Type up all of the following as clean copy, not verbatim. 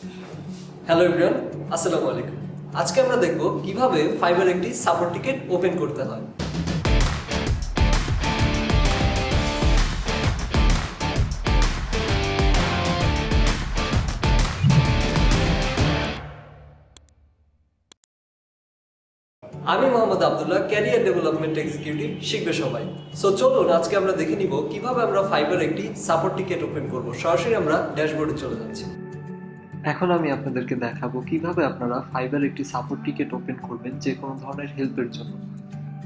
Hello everyone, আসসালামু আলাইকুম। আজকে আমরা দেখব কিভাবে ফাইবার একটি সাপোর্ট টিকেট ওপেন করতে হয়। আমি Mohammad Abdullah, career development executive. শিখবে সবাই। সো চলুন আজকে আমরা দেখে নিব কিভাবে আমরা ফাইবার একটি সাপোর্ট টিকেট ওপেন করব। সরাসরি আমরা ড্যাশবোর্ডে চলে যাচ্ছি। এখন আমি আপনাদেরকে দেখাবো কিভাবে আপনারা ফাইবার একটি সাপোর্ট টিকেট ওপেন করবেন যে কোনো ধরনের হেল্পের জন্য।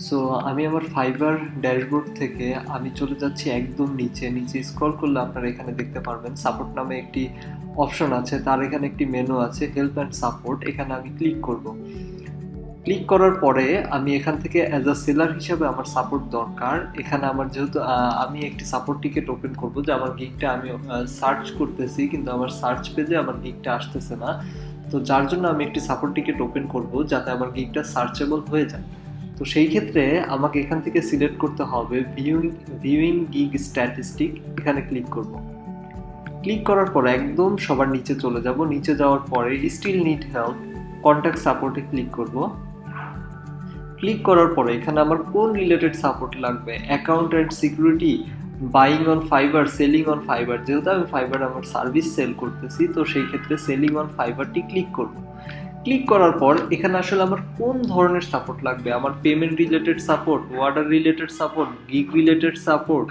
সো আমি আমার ফাইবার ড্যাশবোর্ড থেকে আমি চলে যাচ্ছি একদম নিচে স্ক্রল করলে আপনারা এখানে দেখতে পারবেন সাপোর্ট নামে একটি অপশন আছে, তার এখানে একটি মেনু আছে হেল্প অ্যান্ড সাপোর্ট। এখানে আমি ক্লিক করব। ক্লিক করার পরে আমি এখান থেকে অ্যাজ আ সেলার হিসেবে আমার সাপোর্ট দরকার। এখানে আমার যেহেতু আমি একটি সাপোর্ট টিকেট ওপেন করব যে আমার গিগটা আমি সার্চ করতেছি, কিন্তু আমার সার্চ পেজে আমার গিগটা আসতেছে না। তো যার জন্য আমি একটি সাপোর্ট টিকেট ওপেন করব যাতে আমার গিগটা সার্চেবল হয়ে যায়। তো সেই ক্ষেত্রে আমাকে এখান থেকে সিলেক্ট করতে হবে ভিউইং গিগ স্ট্যাটিস্টিক। এখানে ক্লিক করব। ক্লিক করার পর একদম সবার নিচে চলে যাব। নিচে যাওয়ার পরে স্টিল নিড হেল্প, কন্ট্যাক্ট সাপোর্টে ক্লিক করব। ক্লিক করার পরে এখানে আমার কোন রিলেটেড সাপোর্ট লাগবে, account and security, buying on fibre, selling on fibre. যেহেতু আমি ফাইবার আমার সার্ভিস সেল করতেছি, তো সেই ক্ষেত্রে সেলিং অন ফাইবারটি ক্লিক করব। ক্লিক করার পর এখানে আসলে আমার কোন ধরনের সাপোর্ট লাগবে, আমার payment related support, order related support, gig related support,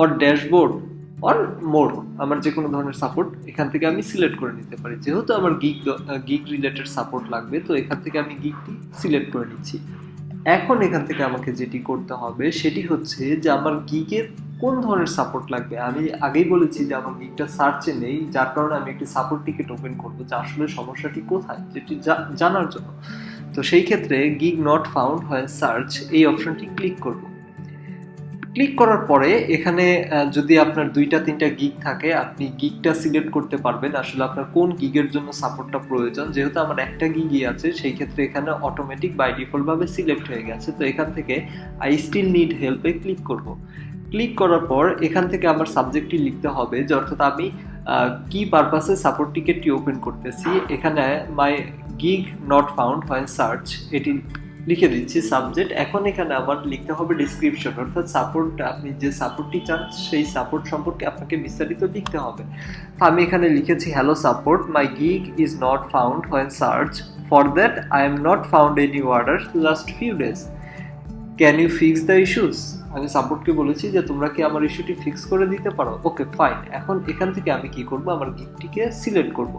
or dashboard, or more, আমার যে কোনো ধরনের সাপোর্ট এখান থেকে আমি সিলেক্ট করে নিতে পারি। যেহেতু আমার গিগ রিলেটেড সাপোর্ট লাগবে, তো এখান থেকে আমি গিগটি সিলেক্ট করে নিচ্ছি। এখন এখান থেকে আমাকে যেটি করতে হবে সেটি হচ্ছে যে আমার গিগের কোন ধরনের সাপোর্ট লাগবে। আমি আগেই বলেছি যে আমার গিগটা সার্চে নেই, যার কারণে আমি একটি সাপোর্ট টিকেট ওপেন করবো যে আসলে সমস্যাটি কোথায় যেটি জানার জন্য। তো সেই ক্ষেত্রে গিগ নট ফাউন্ড হয় সার্চ, এই অপশনটি ক্লিক করব। ক্লিক করার পরে এখানে যদি আপনার 2-3টা গিগ থাকে, আপনি গিগটা সিলেক্ট করতে পারবেন আসলে আপনার কোন গিগের জন্য সাপোর্টটা প্রয়োজন। যেহেতু আমার একটা গিগই আছে, সেই ক্ষেত্রে এখানে অটোমেটিক বাই ডিফল্ট ভাবে সিলেক্ট হয়ে গেছে। তো এখান থেকে আই স্টিল নিড হেল্পে ক্লিক করব। ক্লিক করার পর এখান থেকে আমার সাবজেক্টটি লিখতে হবে যে অর্থাৎ আমি কি পারপাসে সাপোর্ট টিকেটটি ওপেন করতেছি। এখানে মাই গিগ নট ফাউন্ড হয় সার্চ, এটি লিখে দিচ্ছি সাবজেক্ট। এখন এখানে আমার লিখতে হবে ডিসক্রিপশন, অর্থাৎ সাপোর্ট, আপনি যে সাপোর্টটি চান সেই সাপোর্ট সম্পর্কে আপনাকে বিস্তারিত লিখতে হবে। আমি এখানে লিখেছি hello support, my gig is not found when search, for that I am not found any order last few days, can you fix the issues. আমি সাপোর্টকে বলেছি যে তোমরা কি আমার ইস্যুটি ফিক্স করে দিতে পারো। Okay fine. এখন এখান থেকে আমি কি করব, আমার গিগটিকে সিলেক্ট করব।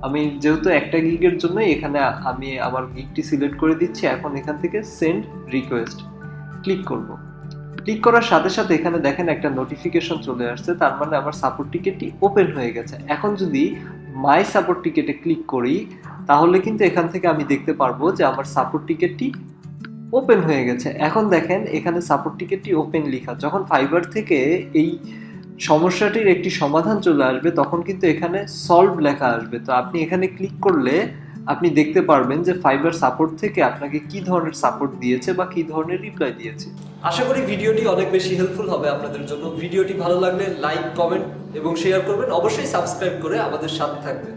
আমি যেহেতু একটা গিগের জন্য এখানে আমি আমার গিগটি সিলেক্ট করে দিচ্ছি। এখন এখান থেকে সেন্ড রিকোয়েস্ট ক্লিক করব। ক্লিক করার সাথে সাথে এখানে দেখেন একটা নোটিফিকেশন চলে আসছে, তার মানে আমার সাপোর্ট টিকেটটি ওপেন হয়ে গেছে। এখন যদি মাই সাপোর্ট টিকেটে ক্লিক করি তাহলে কিন্তু এখান থেকে আমি দেখতে পারবো যে আমার সাপোর্ট টিকেটটি ওপেন হয়ে গেছে। এখন দেখেন এখানে সাপোর্ট টিকেটটি ওপেন লেখা। যখন ফাইবার থেকে এই সমস্যাটির একটি সমাধান চলে আসবে তখন কিন্তু এখানে সলভ লেখা আসবে। তো আপনি এখানে ক্লিক করলে আপনি দেখতে পারবেন যে ফাইবার সাপোর্ট থেকে আপনাকে কি ধরনের সাপোর্ট দিয়েছে বা কি ধরনের রিপ্লাই দিয়েছে। আশা করি ভিডিওটি অনেক বেশি হেল্পফুল হবে আপনাদের জন্য। ভিডিওটি ভালো লাগলে লাইক, কমেন্ট এবং শেয়ার করবেন। অবশ্যই সাবস্ক্রাইব করে আমাদের সাথে থাকবেন।